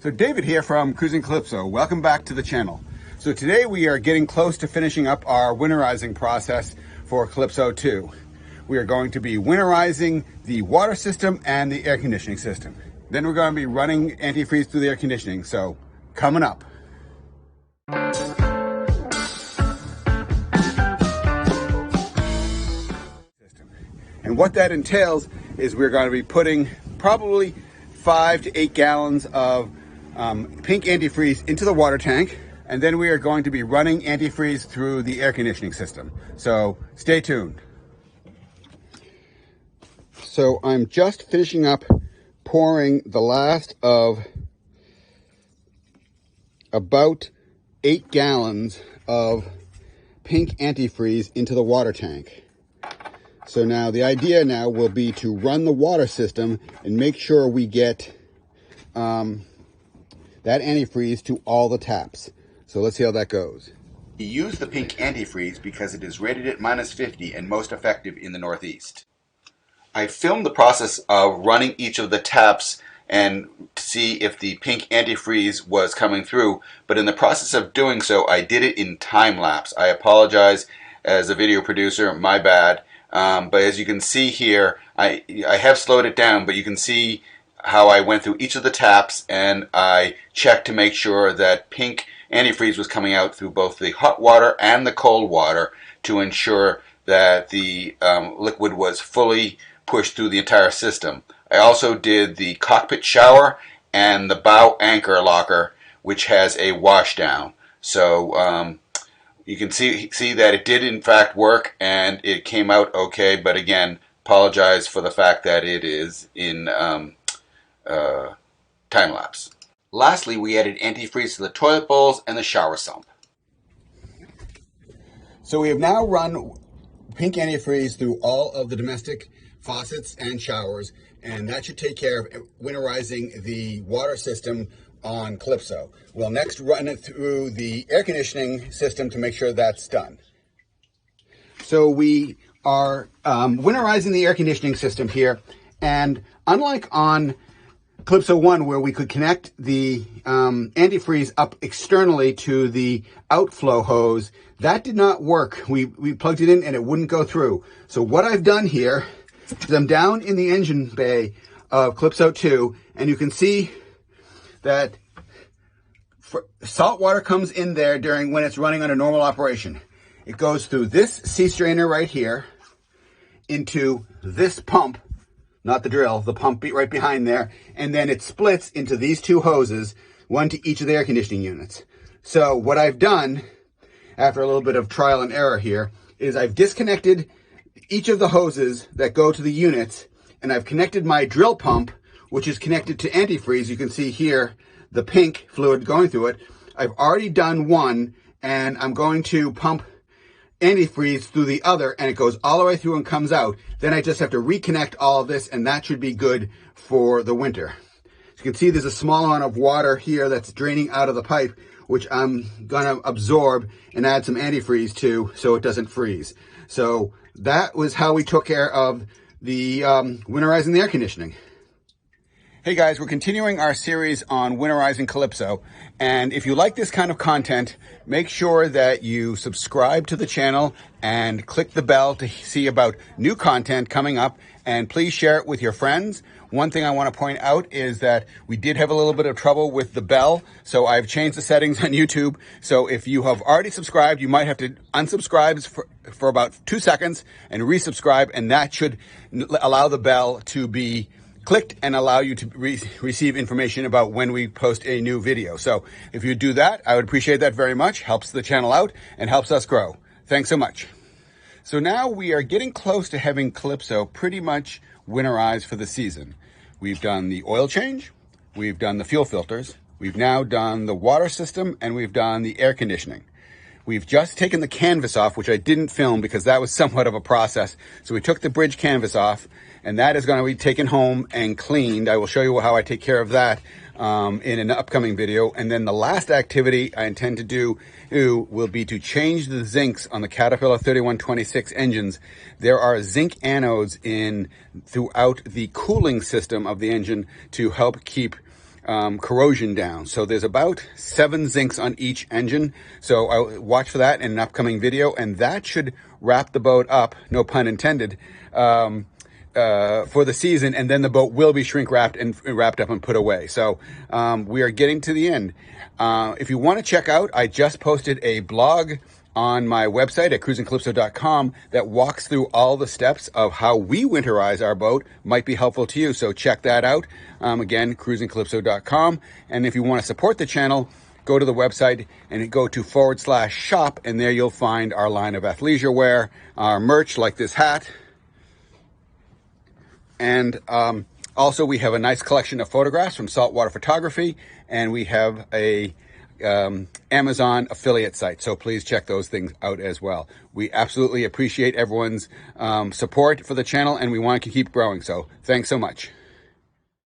So David here from Cruising Calypso. Welcome back to the channel. So today we are getting close to finishing up our winterizing process for Calypso II. We are going to be winterizing the water system and the air conditioning system. Then we're going to be running antifreeze through the air conditioning. So coming up. And what that entails is we're going to be putting probably 5 to 8 gallons of pink antifreeze into the water tank, and then we are going to be running antifreeze through the air conditioning system. So stay tuned. So I'm just finishing up pouring the last of about 8 gallons of pink antifreeze into the water tank. So now the idea now will be to run the water system and make sure we get that antifreeze to all the taps. So let's see how that goes. We use the pink antifreeze because it is rated at -50 and most effective in the Northeast. I filmed the process of running each of the taps and to see if the pink antifreeze was coming through, but in the process of doing so, I did it in time lapse. I apologize as a video producer, my bad. But as you can see here, I have slowed it down, but you can see how I went through each of the taps and I checked to make sure that pink antifreeze was coming out through both the hot water and the cold water to ensure that the liquid was fully pushed through the entire system. I also did the cockpit shower and the bow anchor locker, which has a washdown. So you can see that it did in fact work and it came out okay, but again, apologize for the fact that it is in time lapse. Lastly, we added antifreeze to the toilet bowls and the shower sump. So we have now run pink antifreeze through all of the domestic faucets and showers, and that should take care of winterizing the water system on Calypso. We'll next run it through the air conditioning system to make sure that's done. So we are winterizing the air conditioning system here, and unlike on Calypso 1 where we could connect the antifreeze up externally to the outflow hose, that did not work. We plugged it in and it wouldn't go through. So what I've done here is I'm down in the engine bay of Calypso 2, and you can see that salt water comes in there during when it's running under normal operation. It goes through this sea strainer right here into this pump, not the drill, the pump right behind there, and then it splits into these two hoses, one to each of the air conditioning units. So what I've done, after a little bit of trial and error here, is I've disconnected each of the hoses that go to the units, and I've connected my drill pump, which is connected to antifreeze. You can see here the pink fluid going through it. I've already done one, and I'm going to pump antifreeze through the other, and it goes all the way through and comes out. Then I just have to reconnect all of this, and that should be good for the winter. As you can see, there's a small amount of water here that's draining out of the pipe, which I'm gonna absorb and add some antifreeze to so it doesn't freeze. So that was how we took care of the winterizing the air conditioning. Hey guys, we're continuing our series on winterizing Calypso, and if you like this kind of content, make sure that you subscribe to the channel and click the bell to see about new content coming up, and please share it with your friends. One thing I want to point out is that we did have a little bit of trouble with the bell, so I've changed the settings on YouTube. So if you have already subscribed, you might have to unsubscribe for about 2 seconds and resubscribe, and that should allow the bell to be clicked and allow you to receive information about when we post a new video. So if you do that, I would appreciate that very much. Helps the channel out and helps us grow. Thanks so much. So now we are getting close to having Calypso pretty much winterized for the season. We've done the oil change, we've done the fuel filters, we've now done the water system, and we've done the air conditioning. We've just taken the canvas off, which I didn't film because that was somewhat of a process. So we took the bridge canvas off, and that is going to be taken home and cleaned. I will show you how I take care of that in an upcoming video. And then the last activity I intend to do will be to change the zincs on the Caterpillar 3126 engines. There are zinc anodes throughout the cooling system of the engine to help keep corrosion down. So there's about 7 zincs on each engine. So I watch for that in an upcoming video, and that should wrap the boat up, no pun intended, for the season, and then the boat will be shrink wrapped and wrapped up and put away. So we are getting to the end. If you want to check out, I just posted a blog on my website at cruisingcalypso.com that walks through all the steps of how we winterize our boat. Might be helpful to you, so check that out. Again, cruisingcalypso.com. And if you want to support the channel, go to the website and go to /shop, and there you'll find our line of athleisure wear, our merch like this hat. And also we have a nice collection of photographs from Saltwater Photography, and we have a Amazon affiliate site. So please check those things out as well. We absolutely appreciate everyone's support for the channel, and we want to keep growing. So thanks so much.